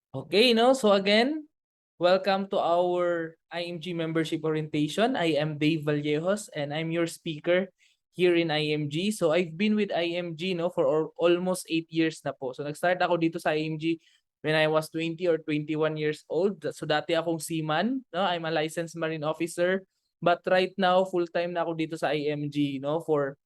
Okay, no? So again, welcome to our IMG membership orientation. I am Dave Vallejos and I'm your speaker here in IMG. So I've been with IMG no for almost 8 years na po. So nag-start ako dito sa IMG when I was 20 or 21 years old. So dati akong seaman, no? I'm a licensed marine officer. But right now, full-time na ako dito sa IMG, no, for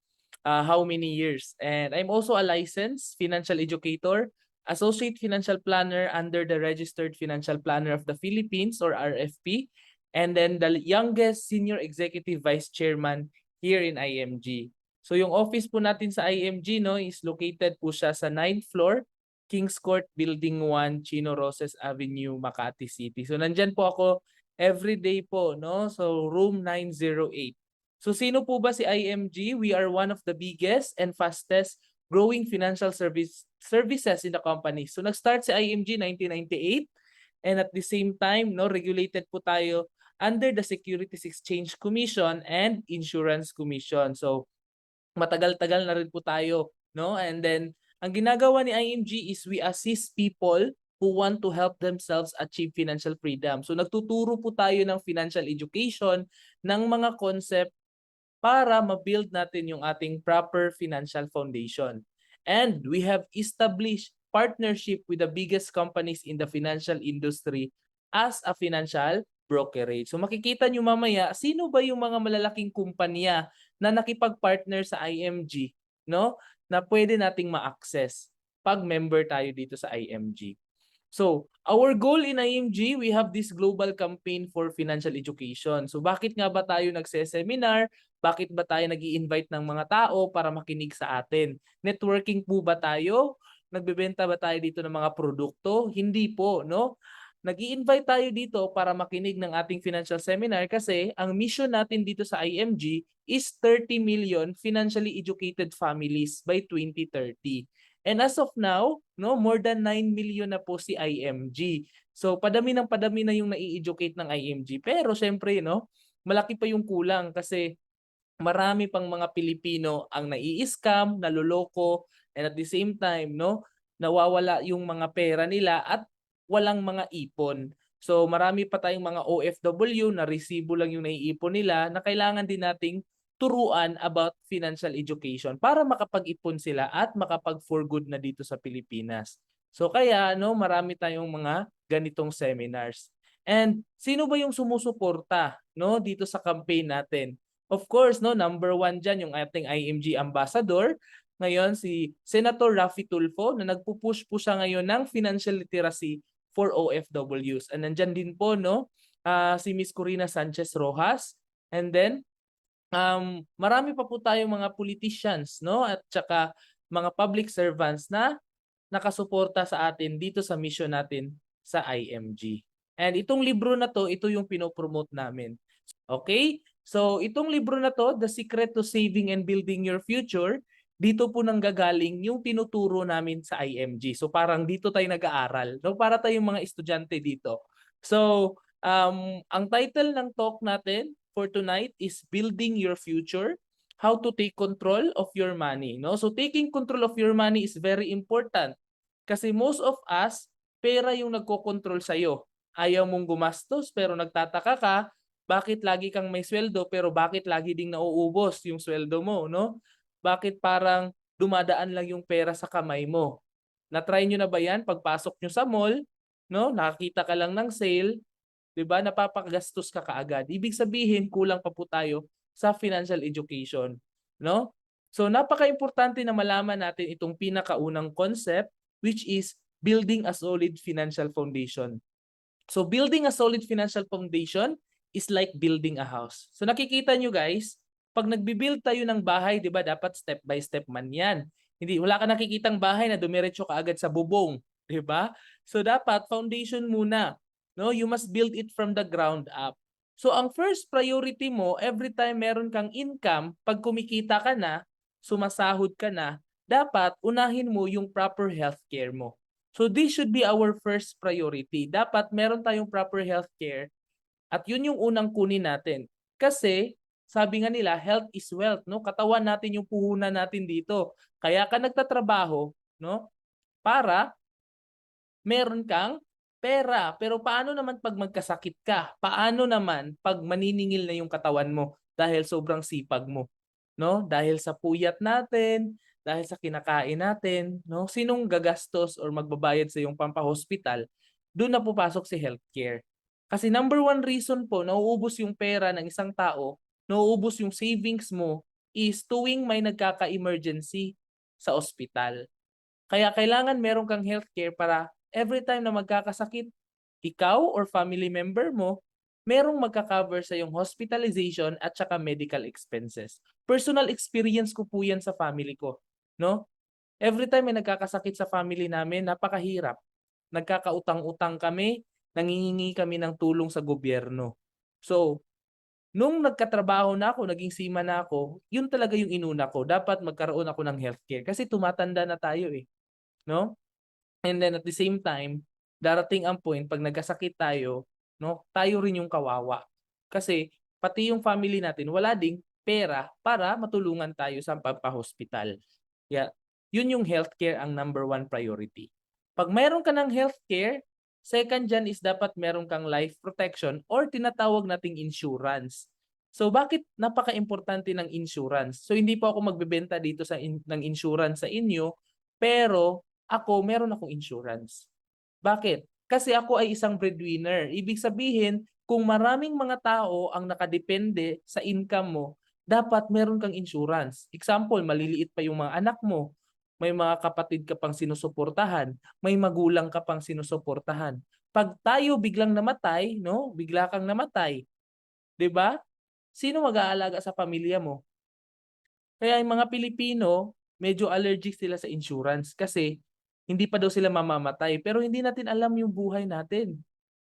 how many years. And I'm also a licensed financial educator, associate financial planner under the Registered Financial Planner of the Philippines or RFP, and then the youngest senior executive vice chairman here in IMG. So yung office po natin sa IMG no is located po siya sa 9th floor, Kings Court Building 1, Chino Roses Avenue, Makati City. So nandyan po ako every day po no. So room 908. So sino po ba si IMG? We are one of the biggest and fastest growing financial services in the company. So nag-start si IMG 1998 and at the same time no regulated po tayo under the Securities Exchange Commission and Insurance Commission. So matagal-tagal na rin po tayo, no? And then ang ginagawa ni IMG is we assist people who want to help themselves achieve financial freedom. So nagtuturo po tayo ng financial education ng mga concept para ma-build natin yung ating proper financial foundation. And we have established partnership with the biggest companies in the financial industry as a financial brokerage. So makikita nyo mamaya, sino ba yung mga malalaking kumpanya na nakipag-partner sa IMG, no? Na pwede nating ma-access pag member tayo dito sa IMG. So, our goal in IMG, we have this global campaign for financial education. So, bakit nga ba tayo nagse-seminar? Bakit ba tayo nag-i-invite ng mga tao para makinig sa atin? Networking po ba tayo? Nagbebenta ba tayo dito ng mga produkto? Hindi po, no? Nag-i-invite tayo dito para makinig ng ating financial seminar kasi ang mission natin dito sa IMG is 30 million financially educated families by 2030. And as of now, no, more than 9 million na po si IMG. So padami ng padami na yung nai-educate ng IMG. Pero syempre, no, malaki pa yung kulang kasi marami pang mga Pilipino ang nai-scam, naloloko, and at the same time, no, nawawala yung mga pera nila at walang mga ipon. So marami pa tayong mga OFW na resibo lang yung naiipon nila na kailangan din nating turuan about financial education para makapag-ipon sila at makapag-for good na dito sa Pilipinas. So kaya no, marami tayong mga ganitong seminars. And sino ba yung sumusuporta no dito sa campaign natin? Of course, no, number one dyan yung ating IMG ambassador. Ngayon, si Senator Raffy Tulfo na nagpupush po siya ngayon ng financial literacy for OFWs. And nandyan din po, no, si Miss Corina Sanchez Rojas. And then, marami pa po tayong mga politicians, no, at saka mga public servants na nakasuporta sa atin dito sa mission natin sa IMG. And itong libro na to, ito yung pinopromote namin. Okay? So, itong libro na to, The Secret to Saving and Building Your Future, dito po nang gagaling yung tinuturo namin sa IMG. So, parang dito tayo nag-aaral. No? Para tayong mga estudyante dito. So, ang title ng talk natin for tonight is Building Your Future, How to Take Control of Your Money. No? So, taking control of your money is very important. Kasi most of us, pera yung nagkokontrol sa'yo. Ayaw mong gumastos pero nagtataka ka, bakit lagi kang may sweldo pero bakit lagi ding nauubos yung sweldo mo, no? Bakit parang dumadaan lang yung pera sa kamay mo? Na-try nyo na ba yan? Pagpasok nyo sa mall, no? Nakakita ka lang ng sale, 'di ba? Napapagastos ka kaagad. Ibig sabihin, kulang pa po tayo sa financial education, no? So napaka-importante na malaman natin itong pinakaunang concept which is building a solid financial foundation. So building a solid financial foundation is like building a house. So nakikita nyo guys, pag nagbi-build tayo ng bahay, 'di ba, dapat step by step man 'yan. Hindi wala ka nakikitang bahay na dumiretso ka agad sa bubong, 'di ba? So dapat foundation muna. No, you must build it from the ground up. So ang first priority mo every time meron kang income, pag kumikita ka na, sumasahod ka na, dapat unahin mo yung proper healthcare mo. So this should be our first priority. Dapat meron tayong proper healthcare at yun yung unang kunin natin. Kasi sabi nga nila, health is wealth, no? Katawan natin yung puhunan natin dito. Kaya ka nagtatrabaho, no? Para meron kang pera. Pero paano naman pag magkasakit ka? Paano naman pag maniningil na yung katawan mo dahil sobrang sipag mo? No? Dahil sa puyat natin, dahil sa kinakain natin, no? Sinong gagastos or magbabayad sa iyong pampahospital? Doon na pupasok si healthcare. Kasi number one reason po, nauubos yung pera ng isang tao, nauubos yung savings mo, is tuwing may nagkaka-emergency sa ospital. Kaya kailangan meron kang healthcare para every time na magkakasakit, ikaw or family member mo, merong magka-cover sa yung hospitalization at saka medical expenses. Personal experience ko po yan sa family ko. No? Every time may nagkakasakit sa family namin, napakahirap. Nagkakautang-utang kami, nangingingi kami ng tulong sa gobyerno. So, nung nagkatrabaho na ako, naging seaman na ako, yun talaga yung inuna ko. Dapat magkaroon ako ng healthcare kasi tumatanda na tayo eh. No? And then at the same time, darating ang point pag nagkasakit tayo, no, tayo rin yung kawawa. Kasi pati yung family natin wala ding pera para matulungan tayo sa pagpa-hospital. Yeah. Yun yung healthcare ang number one priority. Pag mayroon ka ng healthcare, second dyan is dapat meron kang life protection or tinatawag nating insurance. So bakit napaka-importante ng insurance? So hindi po ako magbebenta dito ng insurance sa inyo, pero ako meron akong insurance. Bakit? Kasi ako ay isang breadwinner. Ibig sabihin, kung maraming mga tao ang nakadepende sa income mo, dapat meron kang insurance. Example, maliliit pa yung mga anak mo, may mga kapatid ka pang sinusuportahan, may magulang ka pang sinusuportahan. Pag tayo biglang namatay, no? Bigla kang namatay, 'di ba? Sino mag-aalaga sa pamilya mo? Kaya yung mga Pilipino, medyo allergic sila sa insurance kasi hindi pa daw sila mamamatay. Pero hindi natin alam yung buhay natin.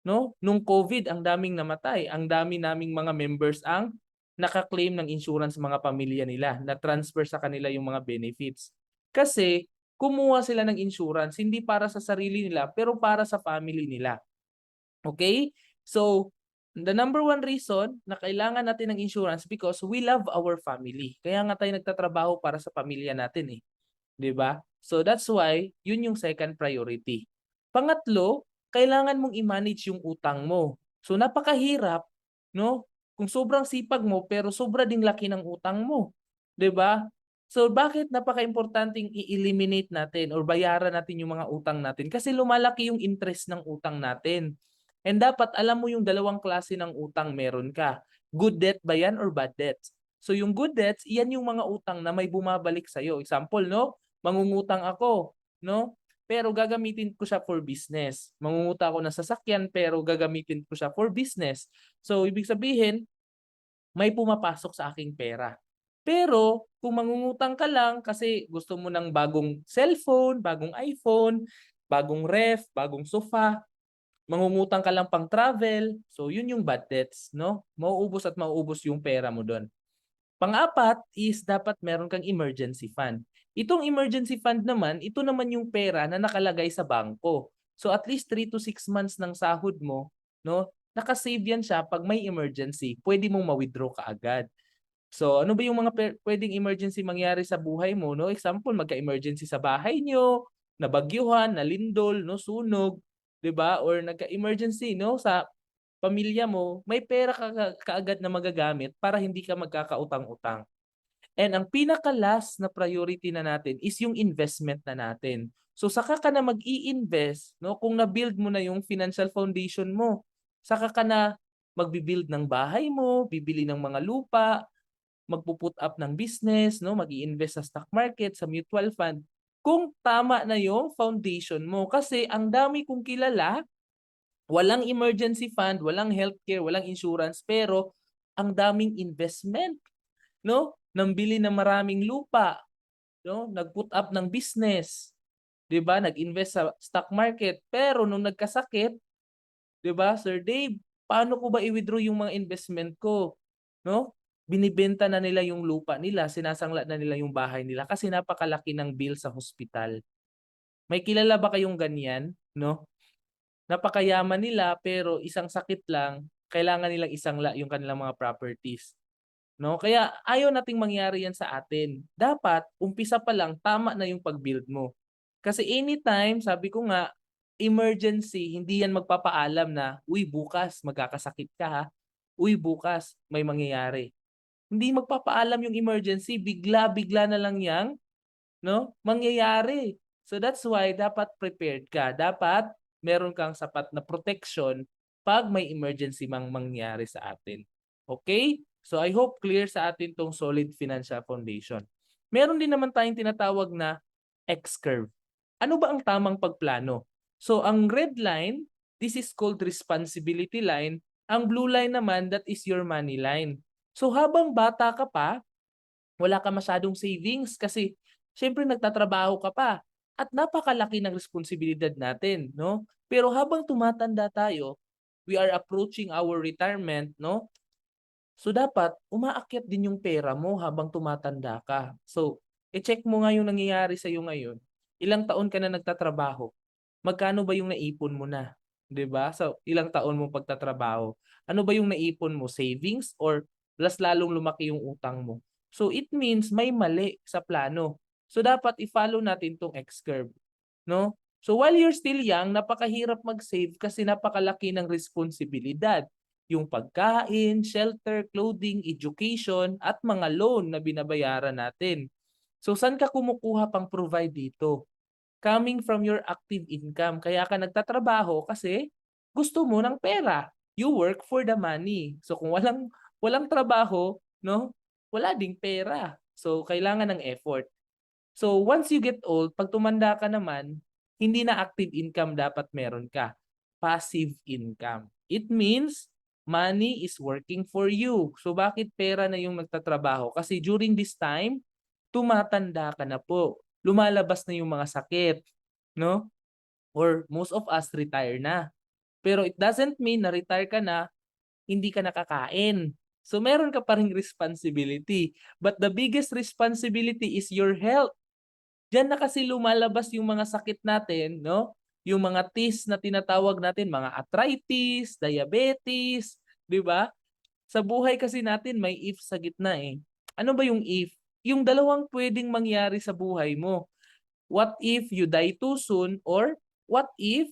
No? Nung COVID, ang daming namatay. Ang dami naming mga members ang naka-claim ng insurance mga pamilya nila, na transfer sa kanila yung mga benefits. Kasi kumuha sila ng insurance, hindi para sa sarili nila, pero para sa family nila. Okay? So, the number one reason na kailangan natin ng insurance because we love our family. Kaya nga tayo nagtatrabaho para sa pamilya natin eh. 'Di ba? So that's why yun yung second priority. Pangatlo, kailangan mong i-manage yung utang mo. So napakahirap, no? Kung sobrang sipag mo pero sobra ding laki ng utang mo, 'di ba? So bakit napaka-importanting i-eliminate natin or bayaran natin yung mga utang natin? Kasi lumalaki yung interest ng utang natin. And dapat alam mo yung dalawang klase ng utang meron ka. Good debt ba yan or bad debts? So yung good debts, iyan yung mga utang na may bumabalik sa'yo. Example, no? Mangungutang ako, no? Pero gagamitin ko siya for business. Mangungutang ako ng sasakyan pero gagamitin ko siya for business. So ibig sabihin, may pumapasok sa aking pera. Pero kung mangungutang ka lang kasi gusto mo ng bagong cellphone, bagong iPhone, bagong ref, bagong sofa, mangungutang ka lang pang travel, so yun yung bad debts, no? Mauubos at mauubos yung pera mo doon. Pang-apat is dapat meron kang emergency fund. Itong emergency fund naman, ito naman yung pera na nakalagay sa bangko. So at least 3 to 6 months ng sahod mo, no? Nakasave yan siya pag may emergency. Pwede mong ma-withdraw kaagad. So ano ba yung mga pwedeng emergency mangyari sa buhay mo, no? Example, magka-emergency sa bahay nyo, nabagyuhan, nalindol, no, sunog, 'di ba? Or nagka-emergency, no, sa pamilya mo, may pera ka kaagad na magagamit para hindi ka magkakautang-utang. And ang pinaka-last na priority na natin is yung investment na natin. So saka ka na mag-i-invest, no, kung na-build mo na yung financial foundation mo, saka ka na magbi-build ng bahay mo, bibili ng mga lupa, magpo-put up ng business, no, mag-i-invest sa stock market, sa mutual fund. Kung tama na yung foundation mo kasi ang dami kong kilala, walang emergency fund, walang healthcare, walang insurance, pero ang daming investment, no? Nambili ng maraming lupa, no? Nag-put up ng business, 'di ba? Nag-invest sa stock market, pero nung nagkasakit, 'di ba, Sir Dave, paano ko ba i-withdraw yung mga investment ko, no? Binibenta na nila yung lupa nila, sinasangla na nila yung bahay nila kasi napakalaki ng bill sa hospital. May kilala ba kayong ganyan, no? Napakayaman nila pero isang sakit lang, kailangan nilang isangla yung kanilang mga properties, no? Kaya ayaw nating mangyari yan sa atin. Dapat umpisa pa lang tama na yung pag-build mo. Kasi anytime, sabi ko nga, emergency, hindi yan magpapaalam na, uy, bukas magkakasakit ka ha. Uy, bukas may mangyayari. Hindi magpapaalam yung emergency, bigla-bigla na lang yang, no, mangyayari. So that's why dapat prepared ka. Dapat meron kang sapat na protection pag may emergency mang mangyari sa atin. Okay? So I hope clear sa atin tong solid financial foundation. Meron din naman tayong tinatawag na X-curve. Ano ba ang tamang pagplano? So ang red line, this is called responsibility line. Ang blue line naman, that is your money line. So habang bata ka pa, wala ka masyadong savings kasi syempre nagtatrabaho ka pa at napakalaki ng responsibilidad natin, no? Pero habang tumatanda tayo, we are approaching our retirement, no? So dapat umaakyat din yung pera mo habang tumatanda ka. So, i-check mo nga yung nangyayari sa iyo ngayon. Ilang taon ka na nagtatrabaho? Magkano ba yung naipon mo na? 'Di ba? So, ilang taon mo pagtatrabaho? Ano ba yung naipon mo? Savings or mas lalong lumaki yung utang mo? So, it means may mali sa plano. So, dapat i-follow natin tong X-curve, no? So, while you're still young, napakahirap mag-save kasi napakalaki ng responsibilidad, yung pagkain, shelter, clothing, education, at mga loan na binabayaran natin. So saan ka kumukuha pang provide dito? Coming from your active income. Kaya ka nagtatrabaho kasi gusto mo ng pera. You work for the money. So kung walang trabaho, no? Wala ding pera. So kailangan ng effort. So once you get old, pag tumanda ka naman, hindi na active income dapat meron ka. Passive income. It means money is working for you. So bakit pera na yung nagtatrabaho? Kasi during this time, tumatanda ka na po. Lumalabas na yung mga sakit, no? Or most of us retire na. Pero it doesn't mean na retire ka na, hindi ka nakakain. So meron ka pa ring responsibility. But the biggest responsibility is your health. Diyan na kasi lumalabas yung mga sakit natin, no? Yung mga teeth na tinatawag natin, mga arthritis, diabetes, 'di ba? Sa buhay kasi natin may if sa gitna eh. Ano ba yung if? Yung dalawang pwedeng mangyari sa buhay mo. What if you die too soon or what if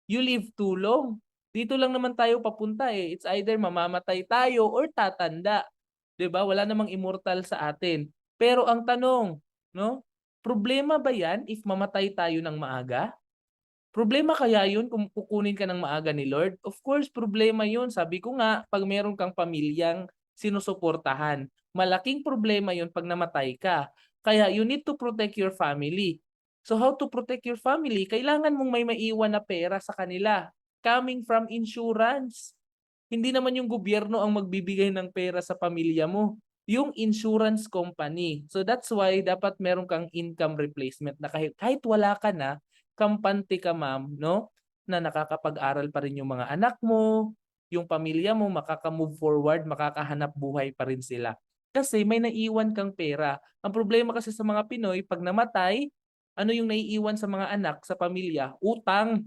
you live too long? Dito lang naman tayo papunta eh. It's either mamamatay tayo or tatanda. 'Di ba? Wala namang immortal sa atin. Pero ang tanong, no? Problema ba 'yan if mamatay tayo ng maaga? Problema kaya yun kung kukunin ka ng maaga ni Lord? Of course, problema yun. Sabi ko nga, pag meron kang pamilyang sinusuportahan, malaking problema yun pag namatay ka. Kaya you need to protect your family. So how to protect your family? Kailangan mong may maiwan na pera sa kanila. Coming from insurance. Hindi naman yung gobyerno ang magbibigay ng pera sa pamilya mo. Yung insurance company. So that's why dapat meron kang income replacement na kahit wala ka na, kampante ka ma'am, no? Na nakakapag-aral pa rin yung mga anak mo, yung pamilya mo, makaka-move forward, makakahanap buhay pa rin sila. Kasi may naiwan kang pera. Ang problema kasi sa mga Pinoy, pag namatay, ano yung naiiwan sa mga anak, sa pamilya? Utang.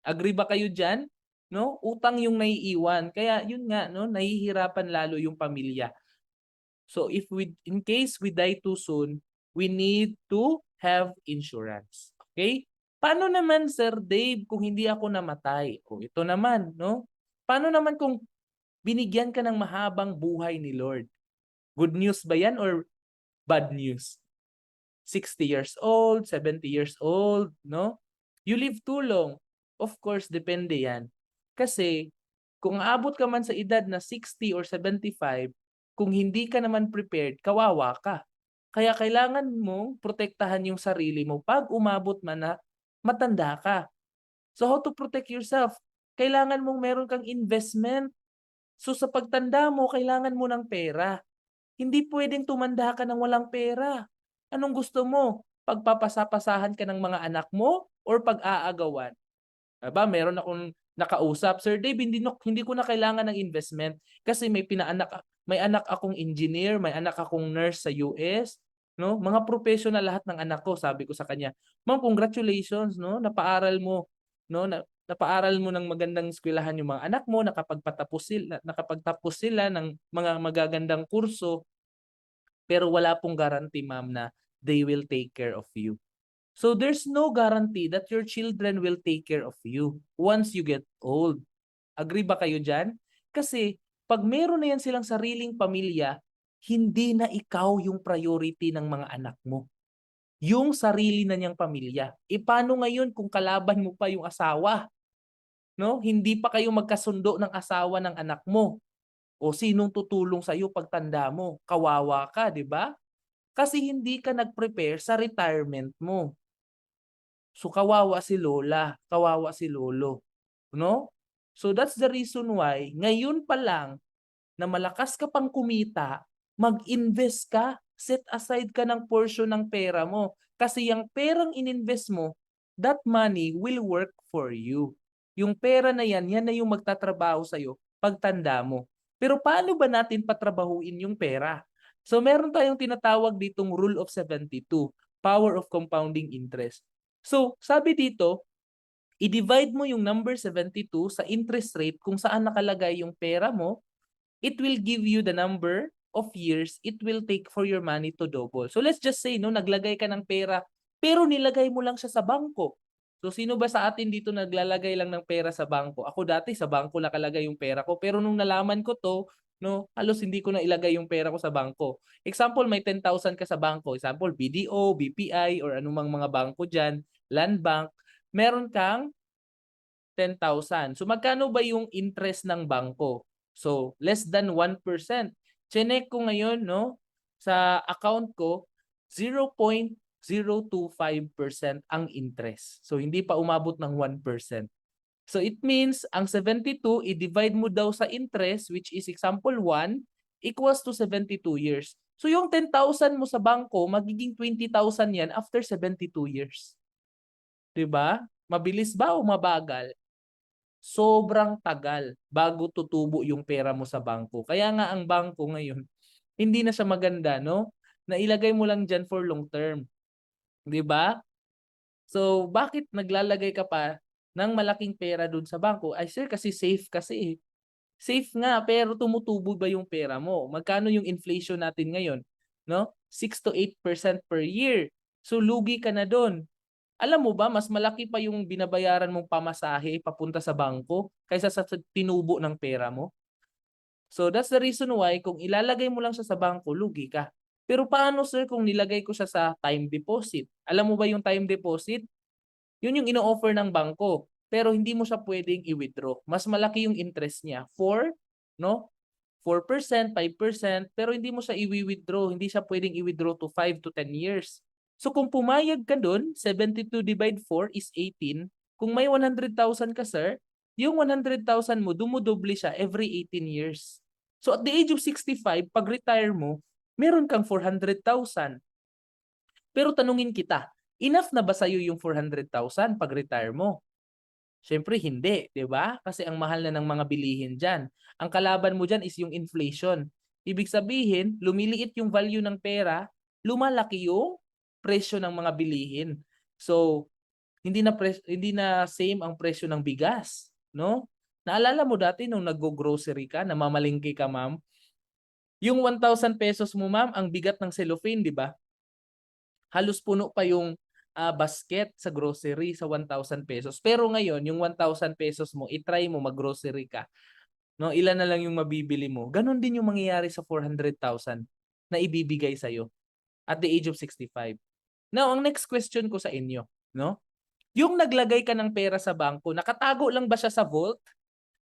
Agree ba kayo diyan? No? Utang yung naiiwan. Kaya yun nga, no, nahihirapan lalo yung pamilya. So if we in case we die too soon, we need to have insurance. Okay? Paano naman Sir Dave kung hindi ako namatay? O ito naman, no? Paano naman kung binigyan ka ng mahabang buhay ni Lord? Good news ba 'yan or bad news? 60 years old, 70 years old, no? You live too long. Of course, depende yan. Kasi kung aabot ka man sa edad na 60 or 75, kung hindi ka naman prepared, kawawa ka. Kaya kailangan mong protektahan yung sarili mo pag umabot man na matanda ka. So how to protect yourself? Kailangan mong meron kang investment. So sa pagtanda mo, kailangan mo ng pera. Hindi puwedeng tumanda ka ng walang pera. Anong gusto mo? Pagpapasapasahan ka ng mga anak mo or pag-aagawan? Aba, meron akong nakausap, "Sir Dave, hindi ko na kailangan ng investment kasi may anak akong engineer, may anak akong nurse sa US, 'no? Mga professional lahat ng anak ko." Sabi ko sa kanya, "Ma'am, congratulations, 'no? Napaaral mo, 'no? Napaaral mo ng magandang eskuwelahan yung mga anak mo, nakapagtapos sila ng mga magagandang kurso, pero wala pong guarantee, ma'am, na they will take care of you." So there's no guarantee that your children will take care of you once you get old. Agree ba kayo dyan? Kasi pag meron na yan silang sariling pamilya, hindi na ikaw yung priority ng mga anak mo. Yung sarili na niyang pamilya. E paano ngayon kung kalaban mo pa yung asawa? No? Hindi pa kayo magkasundo ng asawa ng anak mo. O sinong tutulong sa iyo pagtanda mo? Kawawa ka, di ba? Kasi hindi ka nag-prepare sa retirement mo. So kawawa si lola, kawawa si lolo, no? So that's the reason why ngayon pa lang na malakas ka pang kumita, mag-invest ka, set aside ka ng portion ng pera mo. Kasi yung perang ininvest mo, that money will work for you. Yung pera na yan na yung magtatrabaho sa'yo pagtanda mo. Pero paano ba natin patrabahuin yung pera? So meron tayong tinatawag ditong Rule of 72, Power of Compounding Interest. So sabi dito, i-divide mo yung number 72 sa interest rate kung saan nakalagay yung pera mo, it will give you the number of years it will take for your money to double. So let's just say, no, naglagay ka ng pera, pero nilagay mo lang siya sa bangko. So sino ba sa atin dito naglalagay lang ng pera sa bangko? Ako dati sa bangko nakalagay yung pera ko, pero nung nalaman ko to, no, halos hindi ko na ilagay yung pera ko sa bangko. Example, may 10,000 ka sa bangko. Example, BDO, BPI, or anumang mga bangko dyan, Land Bank. Meron kang 10,000. So magkano ba yung interest ng bangko? So less than 1%. Chinek ko ngayon, no, sa account ko, 0.025% ang interest. So hindi pa umabot ng 1%. So it means ang 72 i-divide mo daw sa interest, which is example 1 equals to 72 years. So yung 10,000 mo sa bangko, magiging 20,000 yan after 72 years. 'Di ba? Mabilis ba o mabagal? Sobrang tagal bago tutubo yung pera mo sa bangko. Kaya nga ang bangko ngayon, hindi na siya maganda, no? Nailagay mo lang dyan for long term. 'Di ba? So, bakit naglalagay ka pa ng malaking pera dun sa bangko? Ay sir, kasi safe kasi eh. Safe nga, pero tumutubo ba yung pera mo? Magkano yung inflation natin ngayon? No? 6 to 8% per year. So, lugi ka na dun. Alam mo ba, mas malaki pa yung binabayaran mong pamasahe papunta sa bangko kaysa sa tinubo ng pera mo. So that's the reason why kung ilalagay mo lang siya sa bangko, lugi ka. Pero paano sir kung nilagay ko siya sa time deposit? Alam mo ba yung time deposit? Yun yung ino-offer ng bangko. Pero hindi mo siya pwedeng i-withdraw. Mas malaki yung interest niya. 4, no? 4%, 5%, pero hindi mo siya i-withdraw. Hindi siya pwedeng i-withdraw to 5 to 10 years. So kung pumayag ka dun, 72 divide 4 is 18. Kung may 100,000 ka, sir, yung 100,000 mo, dumudoble siya every 18 years. So at the age of 65, pag retire mo, meron kang 400,000. Pero tanungin kita, enough na ba sa'yo yung 400,000 pag retire mo? Siyempre hindi, 'di ba? Kasi ang mahal na ng mga bilihin diyan. Ang kalaban mo diyan is yung inflation. Ibig sabihin, lumiliit yung value ng pera, lumalaki yung presyo ng mga bilihin. So, hindi na same ang presyo ng bigas, no? Naalala mo dati nung naggo-grocery ka, namamalengke ka, ma'am? Yung 1,000 pesos mo, ma'am, ang bigat ng cellophane, 'di ba? Halos puno pa yung basket sa grocery sa 1,000 pesos. Pero ngayon, yung 1,000 pesos mo, itry mo mag-grocery ka. No, ilan na lang yung mabibili mo. Ganon din yung mangyayari sa 400,000 na ibibigay sa'yo at the age of 65. Now, ang next question ko sa inyo, no? Yung naglagay ka ng pera sa bangko, nakatago lang ba siya sa vault?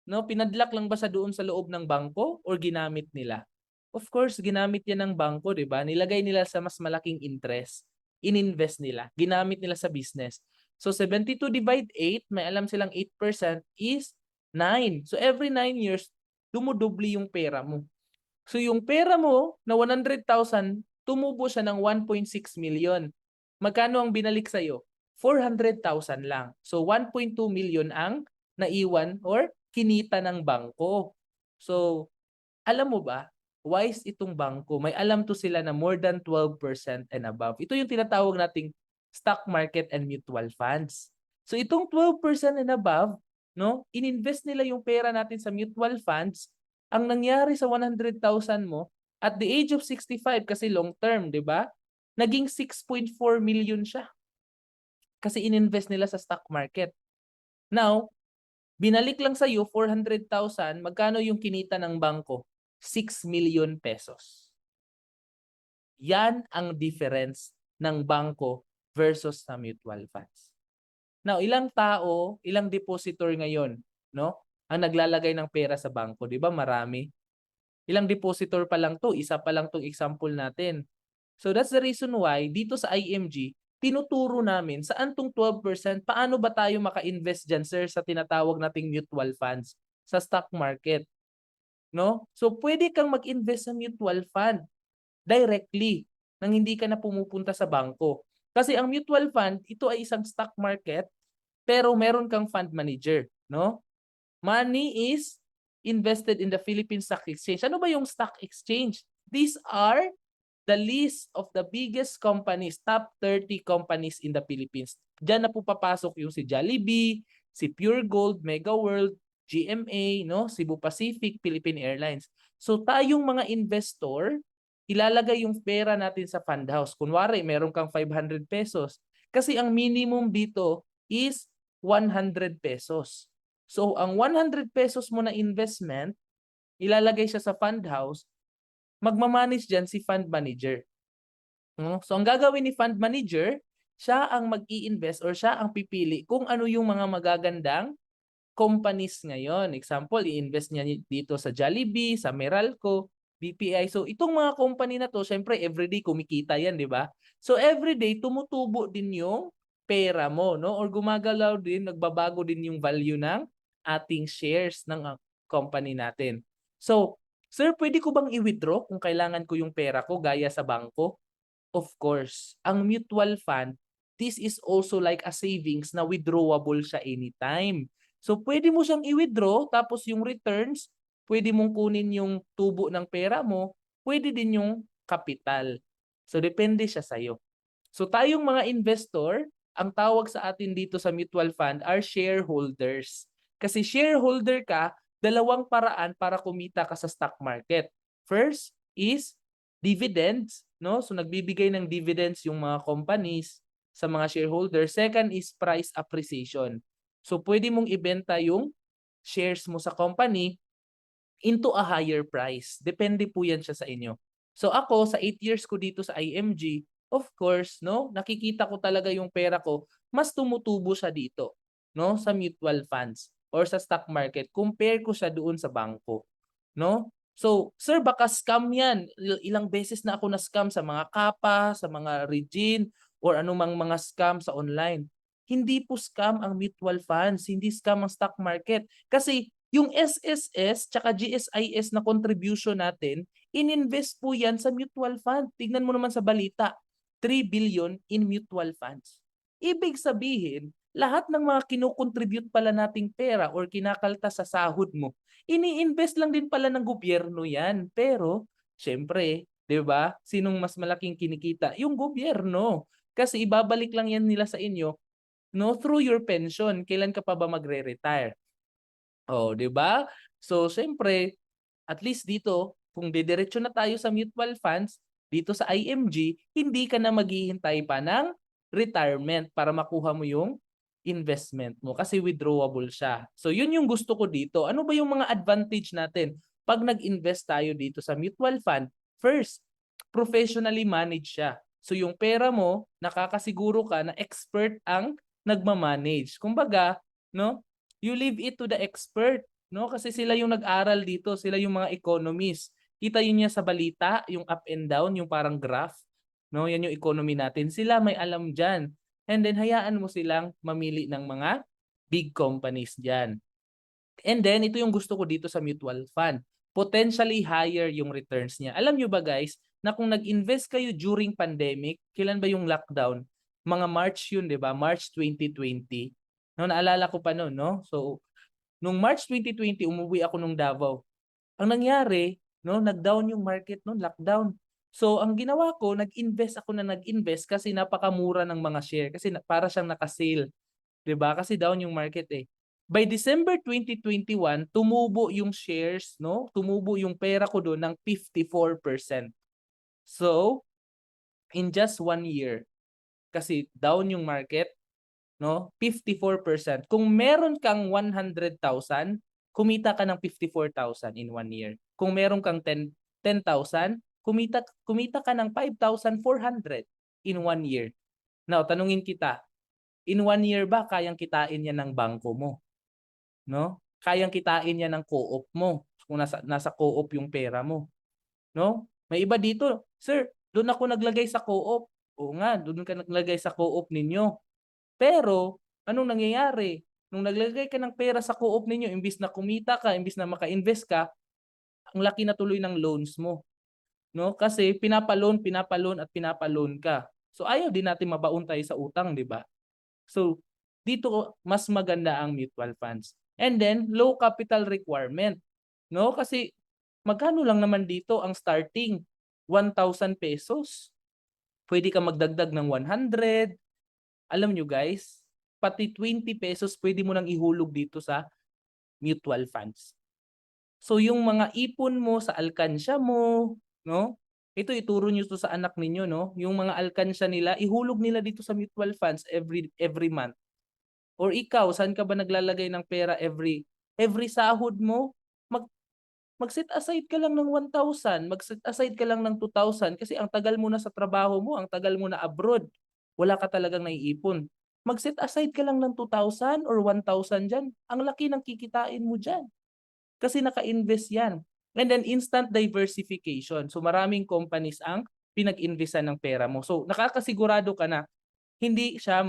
No, pinadlock lang ba siya doon sa loob ng bangko or ginamit nila? Of course, ginamit yan ng bangko, 'di ba? Nilagay nila sa mas malaking interest. Ininvest nila, ginamit nila sa business. So 72 divide 8, may alam silang 8% is 9. So every 9 years, dumudubli yung pera mo. So yung pera mo na 100,000, tumubo siya ng 1.6 million. Magkano ang binalik sa'yo? 400,000 lang. So 1.2 million ang naiwan or kinita ng bangko. So alam mo ba, wise itong bangko. May alam to sila na more than 12% and above. Ito yung tinatawag nating stock market and mutual funds. So itong 12% and above, no, ininvest nila yung pera natin sa mutual funds. Ang nangyari sa 100,000 mo, at the age of 65, kasi long term, di ba? Naging 6.4 million siya. Kasi ininvest nila sa stock market. Now, binalik lang sa iyo 400,000, magkano yung kinita ng bangko? 6 million pesos. Yan ang difference ng bangko versus sa mutual funds. Now, ilang tao, ilang depositor ngayon, no? Ang naglalagay ng pera sa bangko, 'di ba? Marami. Ilang depositor pa lang 'to, isa pa lang 'tong example natin. So that's the reason why dito sa IMG, tinuturo namin saan tong 12%, paano ba tayo maka-invest diyan, sir, sa tinatawag nating mutual funds sa stock market, no? So pwede kang mag-invest sa mutual fund directly nang hindi ka na pumupunta sa bangko. Kasi ang mutual fund, ito ay isang stock market pero meron kang fund manager, no? Money is invested in the Philippine Stock Exchange. Ano ba yung stock exchange? These are the list of the biggest companies, top 30 companies in the Philippines. Diyan na po papasok yung si Jollibee, si Pure Gold, Mega World, GMA, no, Cebu Pacific, Philippine Airlines. So tayong mga investor, ilalagay yung pera natin sa fund house. Kunwari, meron kang 500 pesos. Kasi ang minimum dito is 100 pesos. So ang 100 pesos mo na investment, ilalagay siya sa fund house, magmamanage dyan si fund manager. So ang gagawin ni fund manager, siya ang mag-i-invest or siya ang pipili kung ano yung mga magagandang companies ngayon. Example, i-invest niya dito sa Jollibee, sa Meralco, BPI. So itong mga company na to, syempre everyday kumikita yan, di ba? So everyday tumutubo din yung pera mo, no? Or gumagalaw din, nagbabago din yung value ng ating shares ng company natin. So, sir, pwede ko bang i-withdraw kung kailangan ko yung pera ko gaya sa bangko? Of course, ang mutual fund, this is also like a savings na withdrawable siya anytime. So pwede mo siyang i-withdraw, tapos yung returns, pwede mong kunin yung tubo ng pera mo, pwede din yung kapital. So depende siya sa'yo. So tayong mga investor, ang tawag sa atin dito sa mutual fund are shareholders. Kasi shareholder ka, dalawang paraan para kumita ka sa stock market. First is dividends, no? So nagbibigay ng dividends yung mga companies sa mga shareholders. Second is price appreciation. So pwede mong ibenta yung shares mo sa company into a higher price. Depende po yan siya sa inyo. So ako, sa 8 years ko dito sa IMG, of course, no, nakikita ko talaga yung pera ko, mas tumutubo siya dito, no, sa mutual funds or sa stock market. Compare ko siya doon sa bangko, no? So, sir, baka scam yan. Ilang beses na ako na-scam sa mga Kapa, sa mga Regine, or anumang mga scam sa online. Hindi po scam ang mutual funds, hindi scam ang stock market. Kasi yung SSS tsaka GSIS na contribution natin, ininvest po yan sa mutual fund. Tignan mo naman sa balita, 3 billion in mutual funds. Ibig sabihin, lahat ng mga kinocontribute pala nating pera or kinakaltas sa sahod mo, ini-invest lang din pala ng gobyerno yan. Pero, syempre, di ba, sinong mas malaking kinikita? Yung gobyerno. Kasi ibabalik lang yan nila sa inyo, no, through your pension. Kailan ka pa ba magre-retire? Oh, 'di ba? So, siyempre, at least dito, kung didiretso na tayo sa mutual funds, dito sa IMG, hindi ka na maghihintay pa ng retirement para makuha mo yung investment mo kasi withdrawable siya. So, yun yung gusto ko dito. Ano ba yung mga advantage natin pag nag-invest tayo dito sa mutual fund? First, professionally managed siya. So, yung pera mo, nakakasiguro ka na expert ang nagmamanage. Kumbaga, no? You leave it to the expert, no? Kasi sila yung nag-aral dito, sila yung mga economists. Kita yun niya sa balita, yung up and down, yung parang graph, no? Yan yung economy natin. Sila may alam diyan. And then hayaan mo silang mamili ng mga big companies diyan. And then ito yung gusto ko dito sa mutual fund. Potentially higher yung returns niya. Alam nyo ba guys, na kung nag-invest kayo during pandemic, kailan ba yung lockdown? Mga March yun, 'di ba? March 2020. No, naalala ko pa noon, no? So, nung March 2020, umuwi ako nung Davao. Ang nangyari, no, nag-down yung market noon, lockdown. So, ang ginawa ko, nag-invest kasi napakamura ng mga share kasi para siyang naka-sale, 'di ba? Kasi down yung market eh. By December 2021, tumubo yung shares, no? Tumubo yung pera ko doon ng 54%. So, in just 1 year, kasi down yung market, no? 54%. Kung meron kang 100,000, kumita ka ng 54,000 in 1 year. Kung meron kang 10,000, kumita ka ng 5,400 in 1 year. Now, tanungin kita, in 1 year ba kayang kitain yan ng bangko mo? No? Kayang kitain yan ng co-op mo kung nasa co-op yung pera mo. No? May iba dito, sir, doon ako naglagay sa co-op. Oo nga, doon ka naglagay sa co-op ninyo. Pero, anong nangyayari? Nung naglagay ka ng pera sa co-op ninyo, imbis na kumita ka, imbis na maka-invest ka, ang laki na tuloy ng loans mo. No? Kasi pinapaloan at pinapaloan ka. So ayaw din natin mabaon tayo sa utang, di ba? So dito mas maganda ang mutual funds. And then low capital requirement. No? Kasi magkano lang naman dito ang starting? 1,000 pesos. Pwede ka magdagdag ng 100. Alam nyo guys, pati 20 pesos pwede mo nang ihulog dito sa mutual funds. So yung mga ipon mo sa alkansya mo, no? Ito ituro niyo to sa anak ninyo, no? Yung mga alkansya nila, ihulog nila dito sa mutual funds every month. Or ikaw, saan ka ba naglalagay ng pera every sahod mo? Mag-set aside ka lang ng 1,000, mag-set aside ka lang ng 2,000 kasi ang tagal mo na sa trabaho mo, ang tagal mo na abroad. Wala ka talagang naiipon. Mag-set aside ka lang ng 2,000 or 1,000 diyan. Ang laki ng kikitain mo diyan. Kasi naka-invest yan. And then instant diversification. So maraming companies ang pinag-investan ng pera mo. So nakakasigurado ka na hindi siya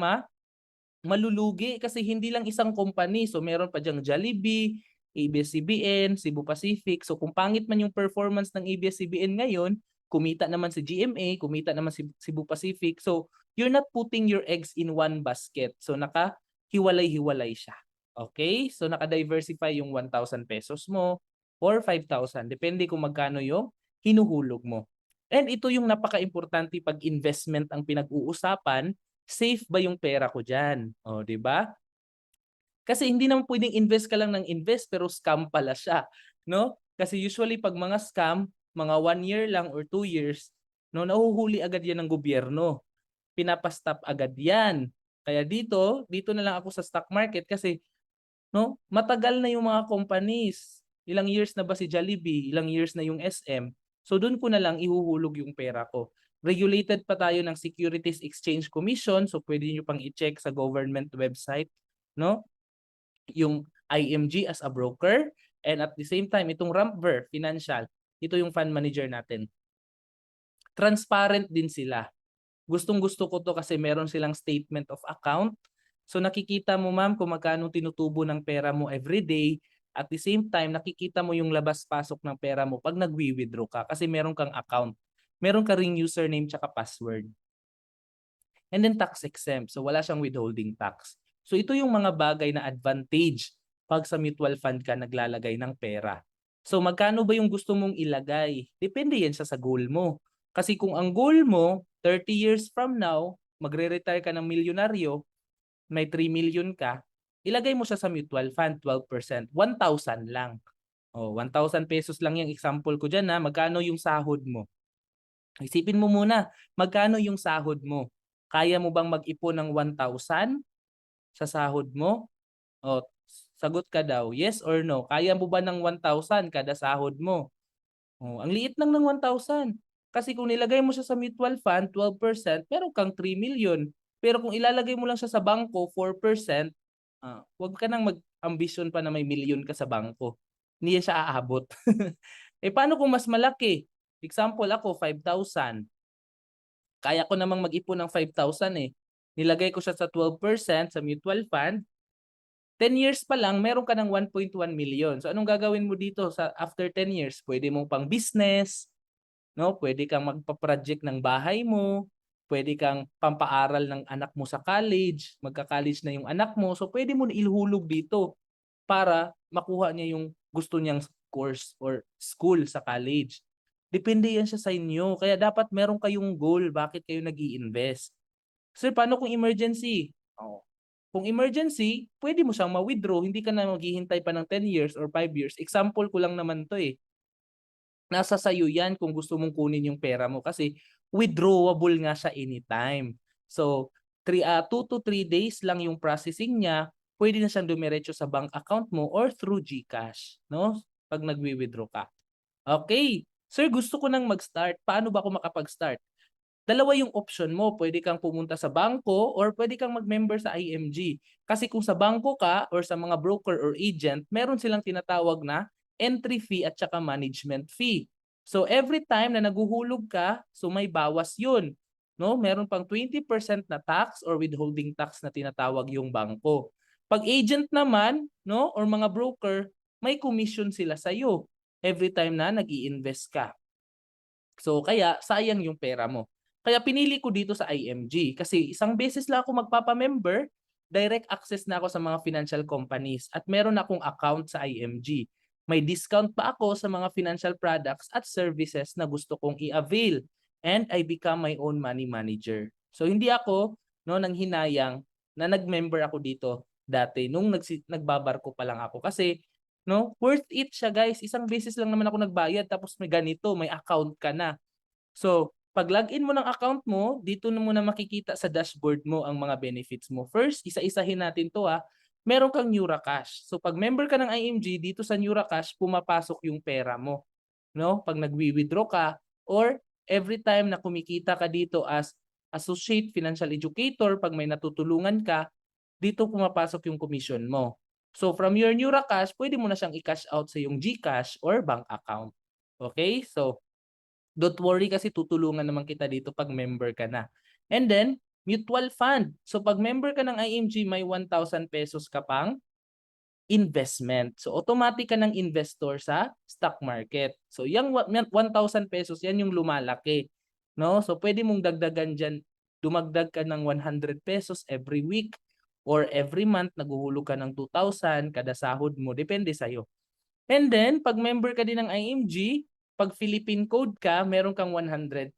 malulugi kasi hindi lang isang company. So meron pa diyang Jollibee, ABS-CBN, Cebu Pacific. So kung pangit man yung performance ng ABS-CBN ngayon, kumita naman si GMA, kumita naman si Cebu Pacific. So you're not putting your eggs in one basket. So nakahiwalay-hiwalay siya. Okay? So naka-diversify yung 1,000 pesos mo or 5,000. Depende kung magkano yung hinuhulog mo. And ito yung napaka-importante pag investment ang pinag-uusapan, safe ba yung pera ko diyan? O, di ba? Kasi hindi naman pwedeng invest ka lang ng invest pero scam pala siya, no? Kasi usually pag mga scam, mga 1 year lang or 2 years, no, nahuhuli agad yan ng gobyerno. Pinapastop agad yan. Kaya dito na lang ako sa stock market kasi no, matagal na yung mga companies. Ilang years na ba si Jollibee? Ilang years na yung SM? So doon ko na lang ihuhulog yung pera ko. Regulated pa tayo ng Securities Exchange Commission, so pwede niyo pang i-check sa government website, no? Yung IMG as a broker, and at the same time itong Rampver Financial, ito yung fund manager natin. Transparent din sila. Gustong-gusto ko to kasi meron silang statement of account. So nakikita mo ma'am kung magkano tinutubo ng pera mo everyday. At the same time, nakikita mo yung labas-pasok ng pera mo pag nagwi-withdraw ka kasi meron kang account. Meron ka ring username tsaka password. And then tax exempt. So wala siyang withholding tax. So ito yung mga bagay na advantage pag sa mutual fund ka naglalagay ng pera. So magkano ba yung gusto mong ilagay? Depende yan sa goal mo. Kasi kung ang goal mo, 30 years from now, magre-retire ka ng milyonaryo, may 3 million ka, ilagay mo siya sa mutual fund, 12%, 1,000 lang. Oh, 1,000 pesos lang yung example ko dyan ha. Magkano yung sahod mo? Isipin mo muna, magkano yung sahod mo? Kaya mo bang mag-ipon ng 1,000 sa sahod mo? O, sagot ka daw, yes or no? Kaya mo ba ng 1,000 kada sahod mo? O, ang liit lang ng 1,000. Kasi kung nilagay mo siya sa mutual fund, 12%, meron kang 3 million. Pero kung ilalagay mo lang siya sa bangko, 4%, huwag ka nang mag-ambisyon pa na may million ka sa bangko. Hindi siya aabot. Eh paano kung mas malaki? Example ako, 5,000. Kaya ko namang mag-ipon ng 5,000 eh. Nilagay ko siya sa 12% sa mutual fund. 10 years pa lang, meron ka ng 1.1 million. So anong gagawin mo dito sa after 10 years? Pwede mong pang business, no? Pwede kang magpa-project ng bahay mo, pwede kang pampaaral ng anak mo sa college, magka-college na yung anak mo. So pwede mo na ilhulog dito para makuha niya yung gusto niyang course or school sa college. Depende yan siya sa inyo. Kaya dapat meron kayong goal bakit kayo nag-i-invest. Sir, paano kung emergency? Oh. Kung emergency, pwede mo siyang ma-withdraw. Hindi ka na maghihintay pa ng 10 years or 5 years. Example ko lang naman to eh. Nasa sayo yan kung gusto mong kunin yung pera mo kasi withdrawable nga siya anytime. So, 2 to 3 days lang yung processing niya, pwede na siyang dumiretso sa bank account mo or through GCash, no? Pag nagwi-withdraw ka. Okay. Sir, gusto ko nang mag-start. Paano ba ako makapag-start? Dalawa yung option mo. Pwede kang pumunta sa bangko or pwede kang mag-member sa IMG. Kasi kung sa bangko ka or sa mga broker or agent, meron silang tinatawag na entry fee at saka management fee. So every time na naguhulog ka, so may bawas yun. No? Meron pang 20% na tax or withholding tax na tinatawag yung bangko. Pag agent naman, no, or mga broker, may commission sila sa iyo every time na nag-i-invest ka. So kaya sayang yung pera mo. Kaya pinili ko dito sa IMG kasi isang beses lang ako magpapa-member, direct access na ako sa mga financial companies at meron akong account sa IMG. May discount pa ako sa mga financial products at services na gusto kong i-avail and I become my own money manager. So hindi ako nang hinayang na nag-member ako dito dati nung nagbabarko pa lang ako kasi worth it siya guys. Isang beses lang naman ako nagbayad tapos may ganito, may account ka na. So, pag login mo ng account mo, dito na muna makikita sa dashboard mo ang mga benefits mo. First, isa-isahin natin to Meron kang NeuraCash. So, pag member ka ng IMG, dito sa NeuraCash, pumapasok yung pera mo. No? Pag nagwi-withdraw ka or every time na kumikita ka dito as associate financial educator, pag may natutulungan ka, dito pumapasok yung commission mo. So from your NeuraCash, pwede mo na siyang i-cash out sa yung GCash or bank account. Okay? So don't worry kasi tutulungan naman kita dito pag member ka na. And then, mutual fund. So pag member ka ng IMG, may 1,000 pesos ka pang investment. So automatic ka ng investor sa stock market. So yung 1,000 pesos, yan yung lumalaki. No? So pwede mong dagdagan dyan, dumagdag ka ng 100 pesos every week or every month, naguhulog ka ng 2,000 kada sahod mo. Depende sa'yo. And then, pag member ka din ng IMG, pag Philippine code ka, meron kang 100,000.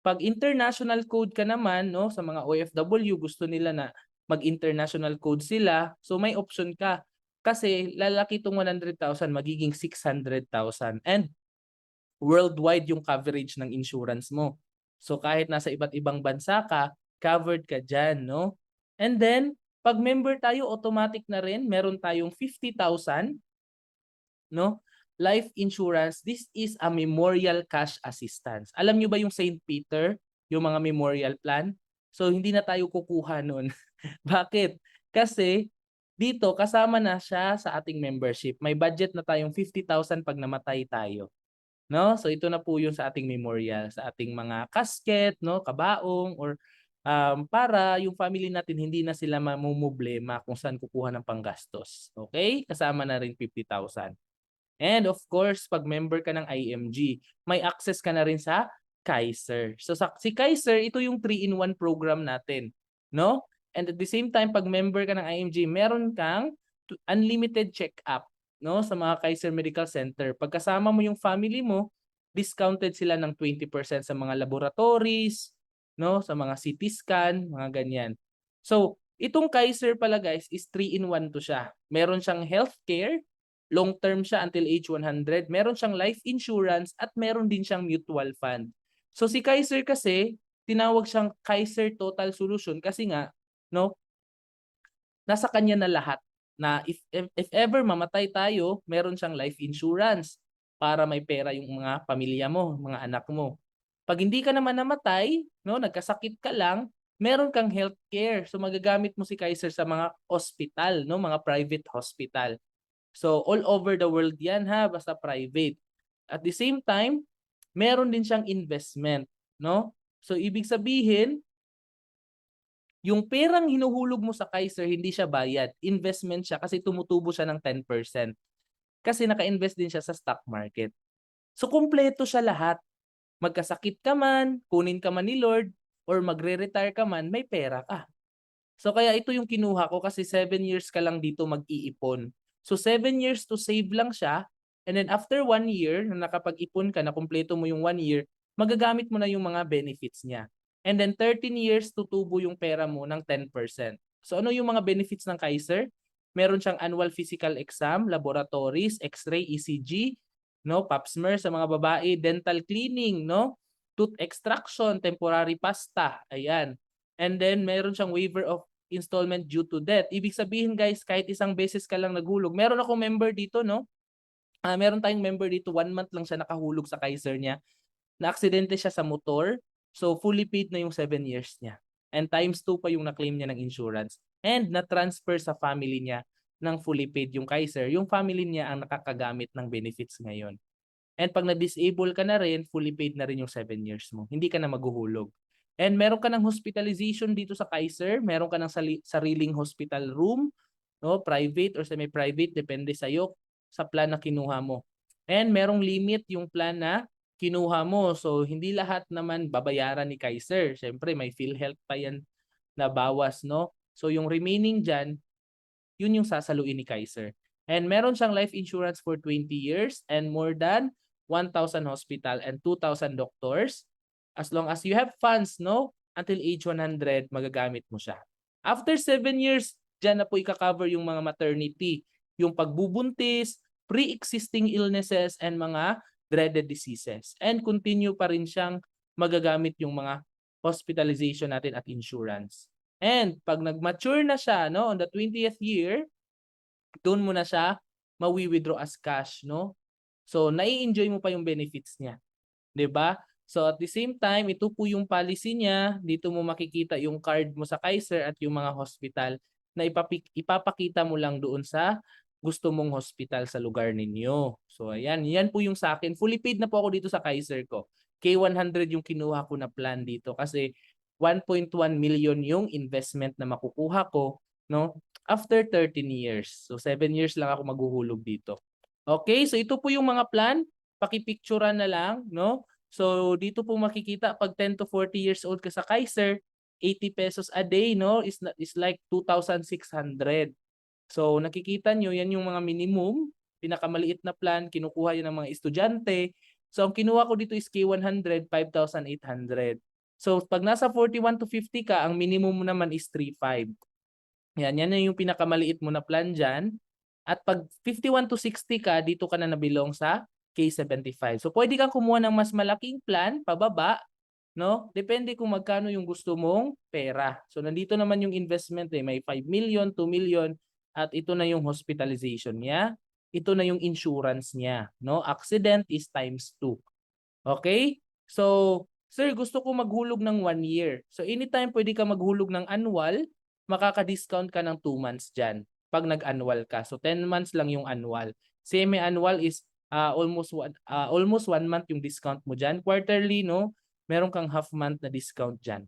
Pag international code ka naman, no, sa mga OFW, gusto nila na mag-international code sila, so may option ka. Kasi lalaki itong 100,000, magiging 600,000. And worldwide yung coverage ng insurance mo. So kahit nasa iba't ibang bansa ka, covered ka dyan, no? And then, pag member tayo, automatic na rin, meron tayong 50,000, no? Life insurance. This is a memorial cash assistance. Alam nyo ba yung St. Peter, yung mga memorial plan? So hindi na tayo kukuha nun. Bakit? Kasi dito kasama na siya sa ating membership. May budget na tayong 50,000 pag namatay tayo. No? So ito na po yung sa ating memorial, sa ating mga casket, no, kabaong or para yung family natin hindi na sila mamumblema kung saan kukuha ng panggastos. Okay? Kasama na rin 50,000. And of course, pag member ka ng IMG, may access ka na rin sa Kaiser. So si Kaiser, ito yung 3-in-1 program natin, no? And at the same time, pag member ka ng IMG, meron kang unlimited check-up, no, sa mga Kaiser Medical Center. Pagkasama mo yung family mo, discounted sila ng 20% sa mga laboratories, no, sa mga CT scan, mga ganyan. So, itong Kaiser pala guys is 3-in-1 to siya. Meron siyang healthcare, long-term siya until age 100. Meron siyang life insurance at meron din siyang mutual fund. So si Kaiser kasi, tinawag siyang Kaiser Total Solution kasi nga, no, nasa kanya na lahat. Na if ever mamatay tayo, meron siyang life insurance para may pera yung mga pamilya mo, mga anak mo. Pag hindi ka naman namatay, no, nagkasakit ka lang, meron kang healthcare. So magagamit mo si Kaiser sa mga hospital, no, mga private hospital. So all over the world 'yan basta private. At the same time, meron din siyang investment, no? So ibig sabihin, yung perang hinuhulog mo sa Kaiser, hindi siya bayad. Investment siya kasi tumutubo siya ng 10%. Kasi naka-invest din siya sa stock market. So kumpleto siya lahat. Magkasakit ka man, kunin ka man ni Lord, or magre-retire ka man, may pera ka. So kaya ito yung kinuha ko kasi 7 years ka lang dito mag-iipon. So 7 years to save lang siya, and then after 1 year, na nakapag-ipon ka, na kumpleto mo yung 1 year, magagamit mo na yung mga benefits niya. And then 13 years tutubo yung pera mo ng 10%. So ano yung mga benefits ng Kaiser? Meron siyang annual physical exam, laboratories, x-ray, ECG, no, pap smear sa mga babae, dental cleaning, no, tooth extraction, temporary pasta, ayan. And then meron siyang waiver of installment due to death. Ibig sabihin guys, kahit isang beses ka lang naghulog. Meron akong member dito, no? Meron tayong member dito, 1 month lang siya nakahulog sa Kaiser niya. Na-aksidente siya sa motor. So fully paid na yung 7 years niya. And times 2 pa yung na-claim niya ng insurance. And na-transfer sa family niya ng fully paid yung Kaiser. Yung family niya ang nakakagamit ng benefits ngayon. And pag na-disable ka na rin, fully paid na rin yung 7 years mo. Hindi ka na maghuhulog. And meron ka ng hospitalization dito sa Kaiser. Meron ka ng sariling hospital room, no? Private or semi-private, depende sa'yo sa plan na kinuha mo. And merong limit yung plan na kinuha mo. So, hindi lahat naman babayaran ni Kaiser. Siyempre, may PhilHealth pa yan na bawas, no? So, yung remaining dyan, yun yung sasaluin ni Kaiser. And meron siyang life insurance for 20 years and more than 1,000 hospital and 2,000 doctors. As long as you have funds, no? Until age 100, magagamit mo siya. After 7 years, dyan na po ika-cover yung mga maternity, yung pagbubuntis, pre-existing illnesses, and mga dreaded diseases. And continue pa rin siyang magagamit yung mga hospitalization natin at insurance. And pag nag-mature na siya, no, on the 20th year, doon mo na siya mawi-withdraw as cash, no? So, nai-enjoy mo pa yung benefits niya. 'Di ba? So, at the same time, ito po yung policy niya. Dito mo makikita yung card mo sa Kaiser at yung mga hospital na ipapakita mo lang doon sa gusto mong hospital sa lugar ninyo. So, ayan. Yan po yung sa akin. Fully paid na po ako dito sa Kaiser ko. K100 yung kinuha ko na plan dito kasi 1.1 million yung investment na makukuha ko, no? After 13 years. So 7 years lang ako maghuhulog dito. Okay, so ito po yung mga plan. Pakipicturean na lang, no? So dito po makikita pag 10 to 40 years old ka sa Kaiser, 80 pesos a day, no? Is like 2,600. So nakikita nyo, yan yung mga minimum, pinakamaliit na plan, kinukuha yan ng mga estudyante. So ang kinuha ko dito is K100, 5,800. So pag nasa 41 to 50 ka, ang minimum mo naman is 3,500. Yan na yung pinakamaliit mo na plan dyan. At pag 51 to 60 ka, dito ka na nabilong sa K75. So pwede kang kumuha ng mas malaking plan, pababa, no? Depende kung magkano yung gusto mong pera. So nandito naman yung investment may 5 million, 2 million, at ito na yung hospitalization niya. Ito na yung insurance niya, no? Accident is times 2. Okay? So, sir, gusto ko maghulog ng 1 year. So, anytime pwede ka maghulog ng annual, makaka-discount ka ng 2 months dyan pag nag-annual ka. So, 10 months lang yung annual. Semi-annual is almost 1 month yung discount mo dyan. Quarterly, no? Meron kang half month na discount dyan.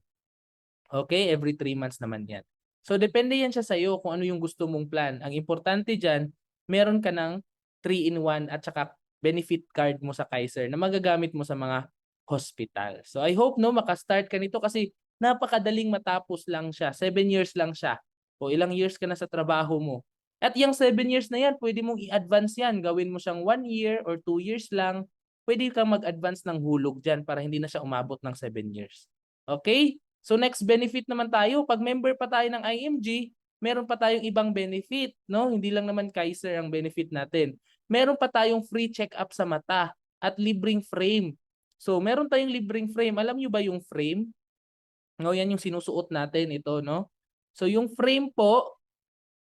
Okay? Every 3 months naman yan. So, depende yan siya sa'yo kung ano yung gusto mong plan. Ang importante dyan, meron ka ng 3-in-1 at saka benefit card mo sa Kaiser na magagamit mo sa mga hospital. So, I hope no makastart ka nito kasi napakadaling matapos lang siya. 7 years lang siya. O ilang years ka na sa trabaho mo. At yung 7 years na yan, pwede mong i-advance yan. Gawin mo siyang 1 year or 2 years lang. Pwede kang mag-advance ng hulog dyan para hindi na siya umabot ng 7 years. Okay? So next benefit naman tayo, pag member pa tayo ng IMG, meron pa tayong ibang benefit, no? Hindi lang naman Kaiser ang benefit natin. Meron pa tayong free check-up sa mata at libreng frame. So meron tayong libreng frame. Alam niyo ba yung frame? No, yan yung sinusuot natin ito, no? So yung frame po,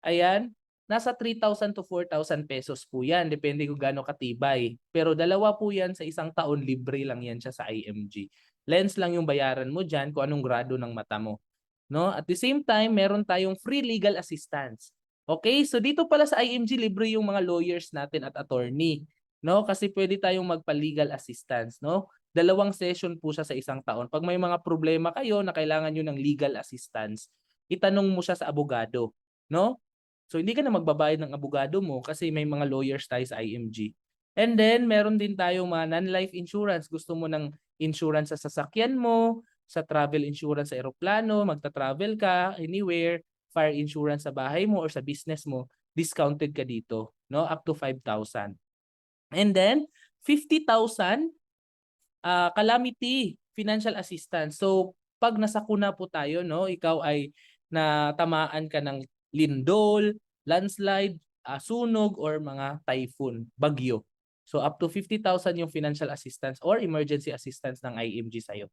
ayan, nasa 3,000 to 4,000 pesos po yan. Depende kung gaano katibay. Pero dalawa po yan sa isang taon, libre lang yan siya sa IMG. Lens lang yung bayaran mo dyan kung anong grado ng mata mo. No? At the same time, meron tayong free legal assistance. Okay? So dito pala sa IMG, libre yung mga lawyers natin at attorney. No? Kasi pwede tayong magpa-legal assistance. No? 2 session po siya sa isang taon. Pag may mga problema kayo na kailangan nyo ng legal assistance, itanong mo siya sa abogado. No? So hindi ka na magbabayad ng abogado mo kasi may mga lawyers tayo sa IMG. And then meron din tayong mga non-life insurance. Gusto mo ng insurance sa sasakyan mo, sa travel insurance sa eroplano, magta-travel ka anywhere, fire insurance sa bahay mo or sa business mo, discounted ka dito, no? Up to 5,000. And then 50,000 calamity financial assistance. So pag nasakuna po tayo, no, ikaw ay natamaan ka ng lindol, landslide, sunog or mga typhoon, bagyo. So up to 50,000 yung financial assistance or emergency assistance ng IMG sa'yo.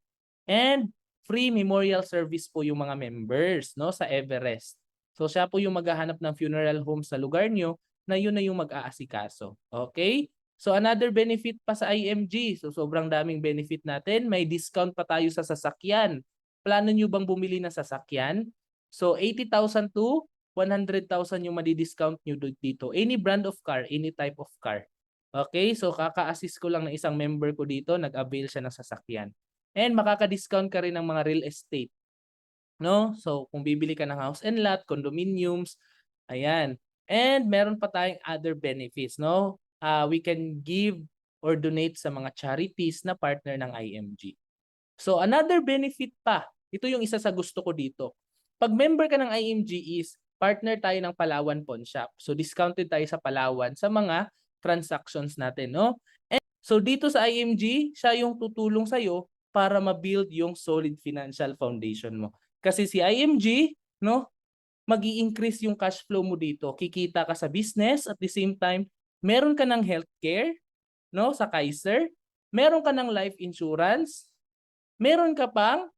And free memorial service po yung mga members, no, sa Everest. So siya po yung maghahanap ng funeral home sa lugar nyo na yun na yung mag-aasikaso. Okay? So another benefit pa sa IMG. So sobrang daming benefit natin. May discount pa tayo sa sasakyan. Plano nyo bang bumili ng sasakyan? So 80,000 to 100,000 yung madi-discount nyo dito. Any brand of car, any type of car. Okay? So kaka-assist ko lang ng isang member ko dito. Nag-avail siya ng sasakyan. And makaka-discount ka rin ng mga real estate. No? So kung bibili ka ng house and lot, condominiums, ayan. And meron pa tayong other benefits, no? We can give or donate sa mga charities na partner ng IMG. So another benefit pa, ito yung isa sa gusto ko dito. Pag member ka ng IMG is partner tayo ng Palawan Pawn Shop. So discounted tayo sa Palawan sa mga transactions natin, no? And so dito sa IMG, siya yung tutulong sa iyo para ma-build yung solid financial foundation mo. Kasi si IMG, no, magi-increase yung cash flow mo dito. Kikita ka sa business at the same time, meron ka ng healthcare, no, sa Kaiser, meron ka ng life insurance, meron ka pang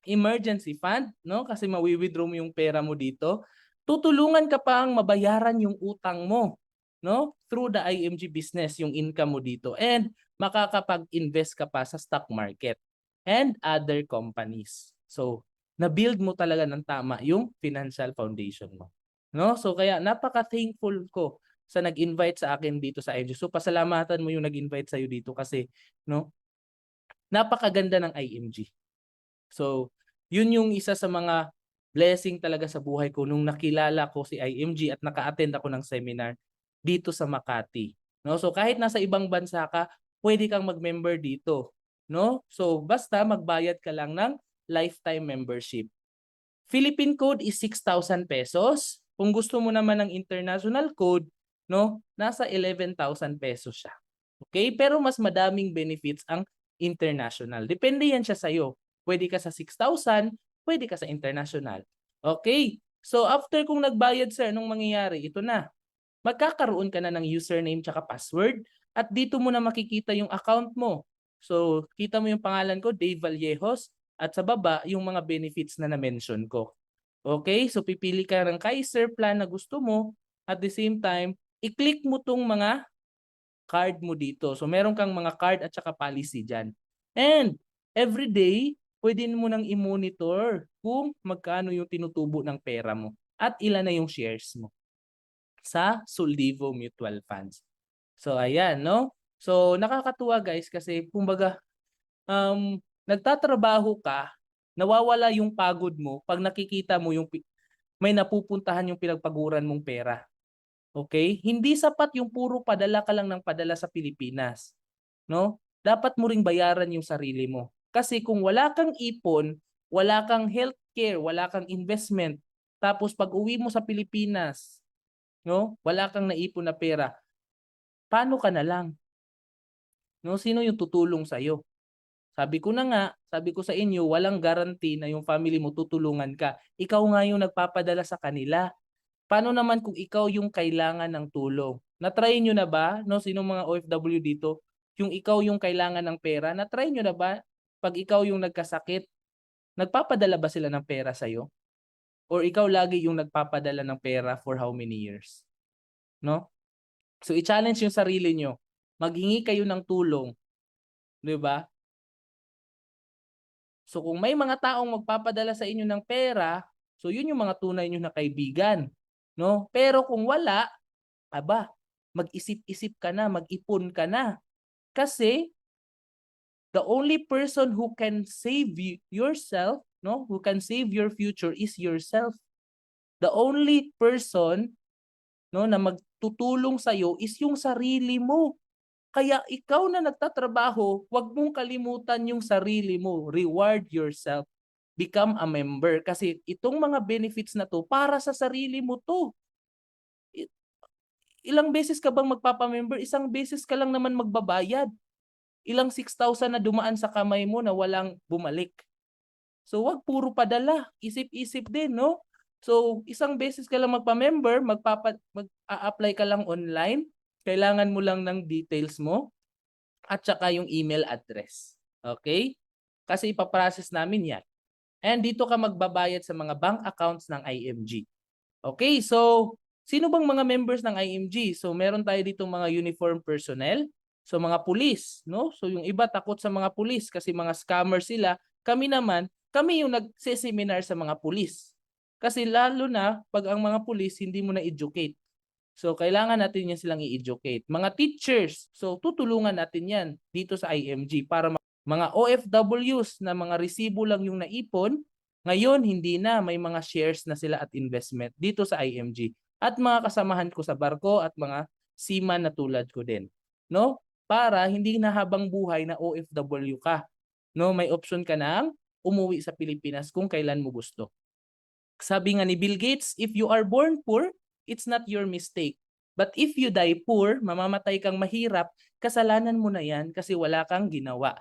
emergency fund, no, kasi mawi-withdraw mo yung pera mo dito. Tutulungan ka pang mabayaran yung utang mo, no, through the IMG business, yung income mo dito. And makakapag-invest ka pa sa stock market and other companies. So, na-build mo talaga ng tama yung financial foundation mo. No? So, kaya napaka-thankful ko sa nag-invite sa akin dito sa IMG. So, pasalamatan mo yung nag-invite sa'yo dito kasi, no, napakaganda ng IMG. So, yun yung isa sa mga blessing talaga sa buhay ko nung nakilala ko si IMG at naka-attend ako ng seminar dito sa Makati. No? So kahit nasa ibang bansa ka, pwede kang mag-member dito, no? So basta magbayad ka lang ng lifetime membership. Philippine code is 6,000 pesos. Kung gusto mo naman ng international code, no, nasa 11,000 pesos siya. Okay? Pero mas madaming benefits ang international. Depende yan siya sa iyo. Pwede ka sa 6,000, pwede ka sa international. Okay? So after kung nagbayad sir, anong mangyayari? Ito na. Magkakaroon ka na ng username tsaka password at dito mo na makikita yung account mo. So kita mo yung pangalan ko, Dave Vallejos, at sa baba yung mga benefits na na-mention ko. Okay? So pipili ka ng Kaiser plan na gusto mo at the same time, i-click mo tong mga card mo dito. So meron kang mga card at saka policy dyan. And every day, pwede mo nang i-monitor kung magkano yung tinutubo ng pera mo at ilan na yung shares mo sa Soldivo Mutual Funds. So ayan, no? So nakakatuwa guys kasi kumbaga nagtatrabaho ka, nawawala yung pagod mo pag nakikita mo yung may napupuntahan yung pinagpaguran mong pera. Okay? Hindi sapat yung puro padala ka lang ng padala sa Pilipinas. No? Dapat mo ring bayaran yung sarili mo. Kasi kung wala kang ipon, wala kang healthcare, wala kang investment, tapos pag uwi mo sa Pilipinas, no? Wala kang naipon na pera, paano ka na lang? No? Sino yung tutulong sa iyo? Sabi ko na nga, sabi ko sa inyo, walang guarantee na yung family mo tutulungan ka. Ikaw nga yung nagpapadala sa kanila. Paano naman kung ikaw yung kailangan ng tulong? Na-try nyo na ba, no, sino mga OFW dito, yung ikaw yung kailangan ng pera, na-try nyo na ba pag ikaw yung nagkasakit, nagpapadala ba sila ng pera sa'yo? Or ikaw lagi yung nagpapadala ng pera for how many years? No? So i-challenge yung sarili nyo. Maghingi kayo ng tulong. 'Di ba? So kung may mga taong magpapadala sa inyo ng pera, so yun yung mga tunay nyo na kaibigan. No? Pero kung wala, aba, mag-isip-isip ka na, mag-ipon ka na. Kasi the only person who can save yourself, no, who can save your future is yourself. The only person, no, na magtutulong sa iyo is yung sarili mo. Kaya ikaw na nagtatrabaho, huwag mong kalimutan yung sarili mo. Reward yourself. Become a member. Kasi itong mga benefits na to, para sa sarili mo to. Ilang beses ka bang magpapamember? Isang beses ka lang naman magbabayad. Ilang 6,000 na dumaan sa kamay mo na walang bumalik. So wag puro padala. Isip-isip din, no? So isang beses ka lang magpa-member, mag-a-apply ka lang online. Kailangan mo lang ng details mo at saka yung email address. Okay? kasi ipaprocess namin yan. And dito ka magbabayad sa mga bank accounts ng IMG. Okay, so sino bang mga members ng IMG? So meron tayo dito mga uniform personnel, so mga pulis, no? So yung iba takot sa mga pulis kasi mga scammer sila. Kami naman, kami yung nagseseminar sa mga pulis. Kasi lalo na pag ang mga pulis hindi mo na-educate. So kailangan natin yan silang i-educate. Mga teachers, so tutulungan natin yan dito sa IMG para mga OFWs na mga resibo lang yung naipon, ngayon hindi na, may mga shares na sila at investment dito sa IMG. At mga kasamahan ko sa barko at mga seaman na tulad ko din, no? Para hindi na habang buhay na OFW ka, no? May option ka nang umuwi sa Pilipinas kung kailan mo gusto. Sabi nga ni Bill Gates, if you are born poor, it's not your mistake. But if you die poor, mamamatay kang mahirap, kasalanan mo na yan kasi wala kang ginawa.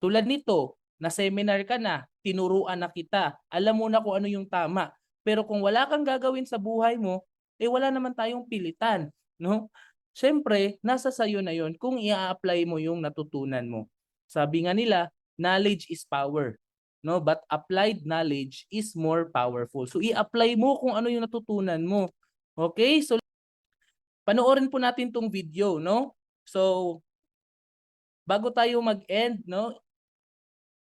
Tulad nito, na seminar ka na, tinuruan na kita, alam mo na kung ano yung tama. Pero kung wala kang gagawin sa buhay mo, eh wala naman tayong pilitan, no? Siyempre, nasa sayo na yon kung i-apply mo yung natutunan mo. Sabi nga nila, knowledge is power, no? But applied knowledge is more powerful. So i-apply mo kung ano yung natutunan mo. Okay? So panoorin po natin tong video, no? So bago tayo mag-end, no?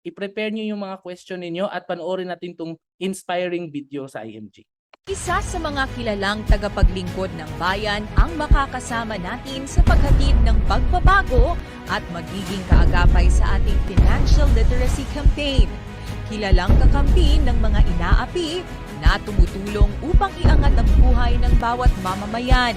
I-prepare niyo yung mga question ninyo at panoorin natin tong inspiring video sa IMG. Isa sa mga kilalang tagapaglingkod ng bayan ang makakasama natin sa paghatid ng pagbabago at magiging kaagapay sa ating financial literacy campaign. Kilalang kakampi ng mga inaapi na tumutulong upang iangat ang buhay ng bawat mamamayan.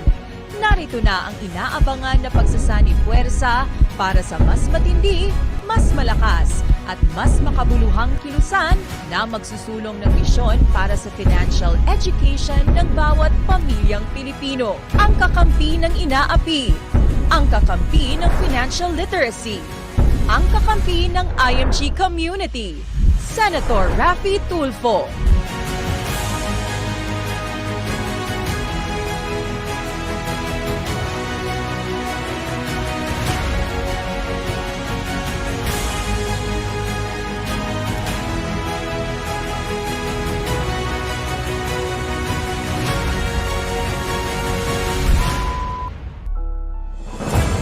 Narito na ang inaabangan na pagsasanib puwersa para sa mas matindi, mas malakas at mas makabuluhang kilusan na magsusulong ng misyon para sa financial education ng bawat pamilyang Pilipino. Ang kakampi ng inaapi, ang kakampi ng financial literacy, ang kakampi ng IMG community, Senator Raffy Tulfo.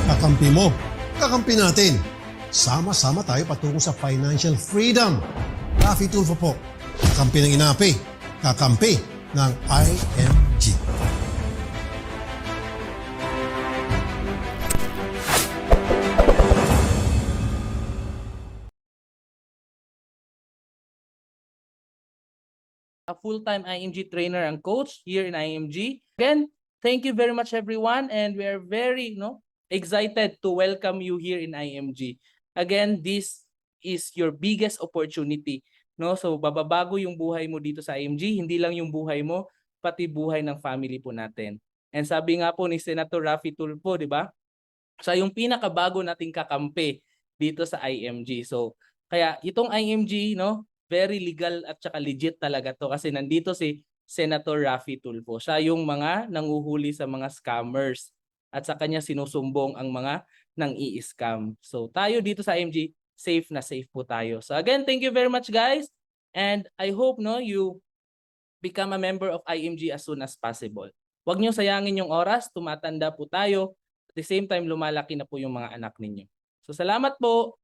Kakampi mo, kakampi natin. Sama-sama tayo patungo sa financial freedom. Raffy Tulfo po, kakampi ng inaapi, kakampi ng IMG. A full-time IMG trainer and coach here in IMG. Again, thank you very much everyone, and we are very excited to welcome you here in IMG. Again, this is your biggest opportunity, no? So bababago yung buhay mo dito sa IMG, hindi lang yung buhay mo, pati buhay ng family po natin. And sabi nga po ni Senator Raffy Tulfo, di ba? Siya yung pinakabago nating kakampi dito sa IMG. So kaya itong IMG, no, very legal at saka legit talaga to kasi nandito si Senator Raffy Tulfo. Siya yung mga nanguhuli sa mga scammers at sa kanya sinusumbong ang mga nang-i-scam. So tayo dito sa IMG, safe na safe po tayo. So again, thank you very much guys, and I hope you become a member of IMG as soon as possible. Huwag niyo sayangin yung oras, tumatanda po tayo. At the same time, lumalaki na po yung mga anak ninyo. So salamat po.